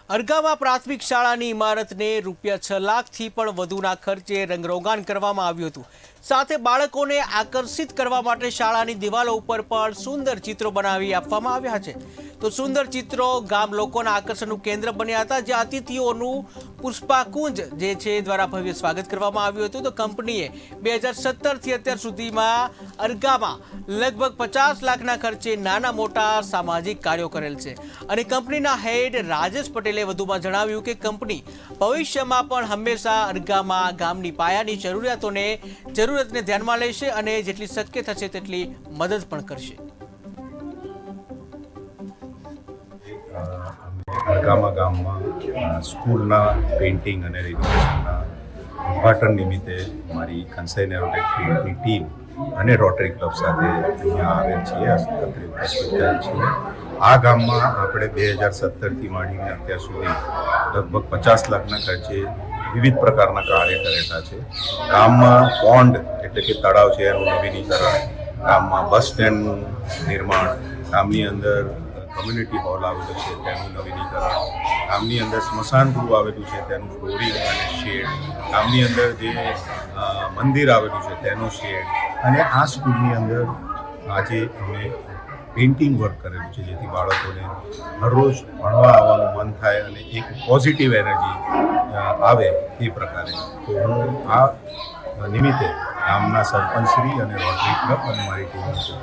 અરગામાં પ્રાથમિક શાળાની ઇમારતને ₹6 લાખથી પણ વધુના ખર્ચે રંગરોગાન કરવામાં આવ્યું હતું. સાથે બાળકોને આકર્ષિત કરવા માટે શાળાની દિવાલો ઉપર પણ સુંદર ચિત્રો બનાવી આપવામાં આવ્યા છે. તો સુંદર ચિત્રો ગામ લોકોના આકર્ષણનું કેન્દ્ર બન્યા હતા, જ્યાં અતિથિઓનું પુષ્પાકુંજ જે છે દ્વારા ભવ્ય સ્વાગત કરવામાં આવ્યું હતું. તો કંપનીએ 2017થી અત્યાર સુધીમાં અરગામાં લગભગ 50 લાખના ખર્ચે નાના મોટા સામાજિક કાર્યો કરેલ છે. અને કંપનીના હેડ રાજેશ પટેલે વધુમાં જણાવ્યું કે કંપની ભવિષ્યમાં પણ હંમેશા અરગામાં ગામની પાયાની જરૂરિયાતને ધ્યાનમાં લેશે અને જેટલી શક્ય થશે તેટલી મદદ પણ કરશે. અરગામા ગામમાં સ્કૂલના પેઇન્ટિંગ અને રેનોવેશનના ઉદ્ઘાટન નિમિત્તે મારી કંસાઈ નેરોટેક પેઇન્ટની ટીમ અને રોટરી ક્લબ સાથે અહીંયા આવેલ છીએ, આપણે ઉપસ્થિત થયેલ છીએ. આ ગામમાં આપણે 2017થી માંડીને અત્યાર સુધી લગભગ 50 લાખના ખર્ચે વિવિધ પ્રકારના કાર્ય કરેલા છે. ગામમાં પોન્ડ એટલે કે તળાવ છે એનું નવીનીકરણ, ગામમાં બસ સ્ટેન્ડનું નિર્માણ, ગામની અંદર કમ્યુનિટી હોલ આવેલો છે તેનું નવીનીકરણ, ગામની અંદર સ્મશાન ગૃહ આવેલું છે તેનું ફ્લોરિંગ અને શેડ, ગામની અંદર જે મંદિર આવેલું છે તેનો શેડ, અને આ સ્કૂલની અંદર આજે અમે પેઇન્ટિંગ વર્ક કરેલું છે, જેથી બાળકોને હરરોજ ભણવા આવવાનું મન થાય અને એક પોઝિટિવ એનર્જી આવે એ પ્રકારે. તો હું આ નિમિત્તે ગામના સરપંચશ્રી અને રોટરી ક્લબ અને મારી ટીમ